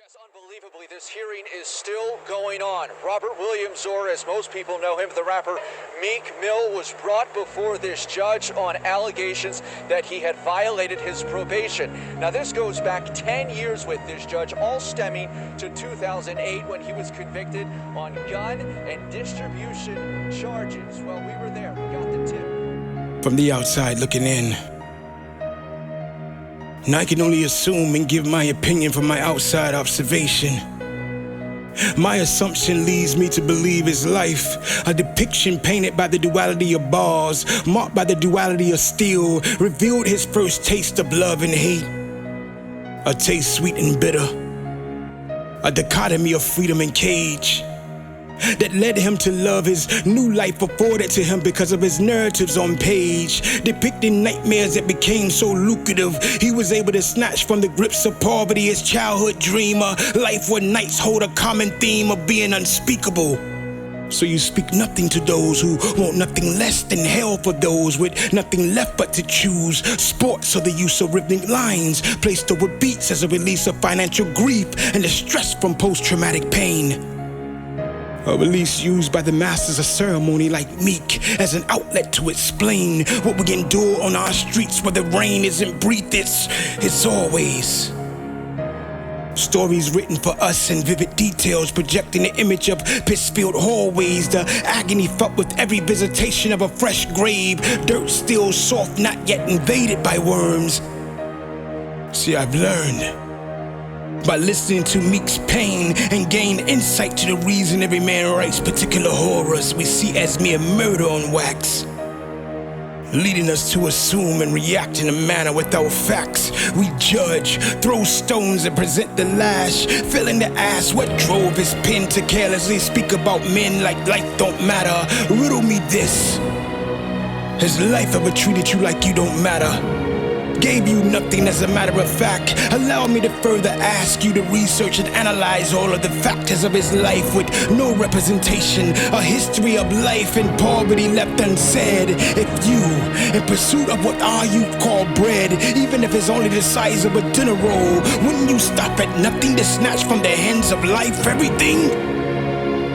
Yes, unbelievably, this hearing is still going on. Robert Williams, or as most people know him, the rapper Meek Mill, was brought before this judge on allegations that he had violated his probation. Now, this goes back 10 years with this judge, all stemming to 2008 when he was convicted on gun and distribution charges. Well, we were there. We got the tip. From the outside looking in, and I can only assume and give my opinion from my outside observation. My assumption leads me to believe his life, a depiction painted by the duality of bars, marked by the duality of steel, revealed his first taste of love and hate. A taste sweet and bitter, a dichotomy of freedom and cage, that led him to love his new life afforded to him because of his narratives on page, depicting nightmares that became so lucrative. He was able to snatch from the grips of poverty his childhood dream, a life where nights hold a common theme of being unspeakable. So you speak nothing to those who want nothing less than hell for those with nothing left but to choose. Sports or the use of rhythmic lines placed over beats as a release of financial grief and the stress from post-traumatic pain. A release used by the masters of ceremony like Meek as an outlet to explain what we endure on our streets where the rain isn't breathed, it's always. Stories written for us in vivid details, projecting the image of piss-filled hallways, the agony felt with every visitation of a fresh grave, dirt still soft, not yet invaded by worms. See, I've learned by listening to Meek's pain and gain insight to the reason every man writes particular horrors we see as mere murder on wax, leading us to assume and react in a manner without facts. We judge, throw stones and present the lash, filling the ass what drove his pen to carelessly speak about men like life don't matter. Riddle me this: has life ever treated you like you don't matter? Gave you nothing as a matter of fact? Allow me to further ask you to research and analyze all of the factors of his life with no representation, a history of life and poverty left unsaid. If you, in pursuit of what our youth call bread, even if it's only the size of a dinner roll, wouldn't you stop at nothing to snatch from the hands of life everything?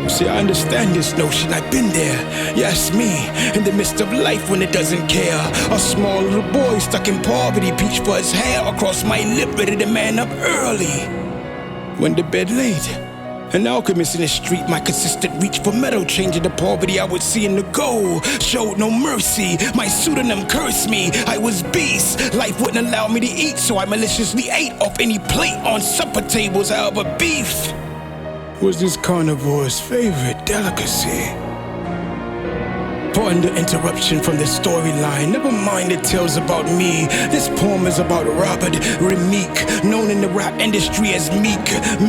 See, I understand this notion, I've been there. Yes, me, in the midst of life when it doesn't care. A small little boy stuck in poverty, peach for his hair across my lip, ready to man up early. Went to bed late, an alchemist in the street, my consistent reach for metal, changing the poverty I would see in the gold. Showed no mercy, my pseudonym cursed me. I was beast, life wouldn't allow me to eat, so I maliciously ate off any plate on supper tables, however beef was this carnivore's favorite delicacy. Pardon the interruption from the storyline, never mind the tales about me. This poem is about Robert Rahmeek, known in the rap industry as Meek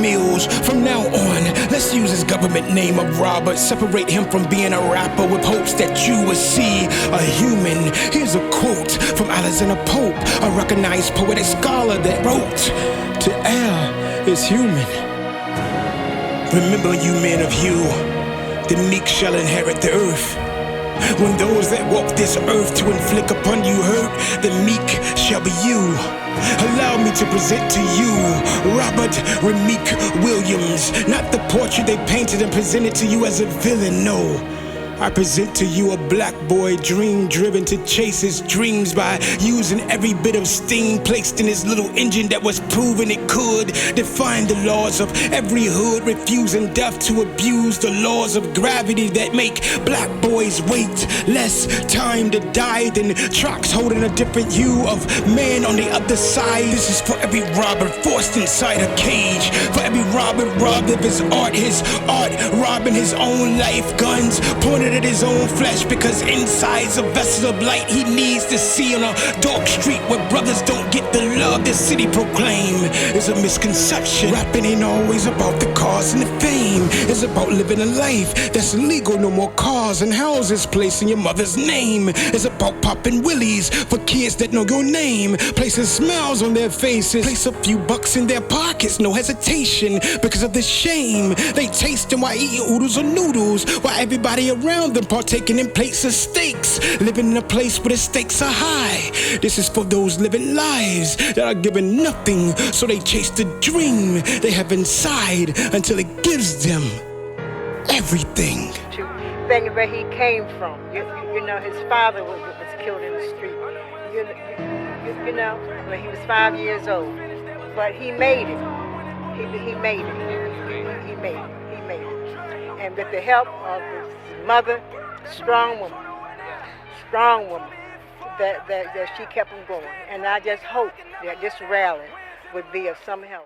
Mills. From now on, let's use his government name of Robert, separate him from being a rapper with hopes that you will see a human. Here's a quote from Alexander Pope, a recognized poetic scholar that wrote, "To err is human. Remember, you men of you, the meek shall inherit the earth. When those that walk this earth to inflict upon you hurt, the meek shall be you. Allow me to present to you Robert Rahmeek Williams, not the portrait they painted and presented to you as a villain, no. I present to you a black boy dream-driven to chase his dreams by using every bit of steam placed in his little engine that was proven it could define the laws of every hood, refusing death to abuse the laws of gravity that make black boys wait less time to die than trucks holding a different hue of man on the other side. This is for every robber forced inside a cage, for every robber robbed of his art robbing his own life, guns pointed at his own flesh, because inside's a vessel of light he needs to see on a dark street where brothers don't get the love this city proclaim. Is a misconception. Rapping ain't always about the cars and the fame. It's about living a life that's legal. No more cars and houses placing your mother's name. It's about popping willies for kids that know your name, placing smiles on their faces, place a few bucks in their pockets, no hesitation because of the shame they tasting while eating oodles or noodles, while everybody around them partaking in plates of steaks, living in a place where the stakes are high. This is for those living lives boys that are given nothing, so they chase the dream they have inside until it gives them everything. To think where he came from. You know, his father was killed in the street. You know, when he was 5 years old. But he made it. He made it. He made it. He made it. And with the help of his mother, strong woman, that she kept him going. And I just hope that this rally would be of some help.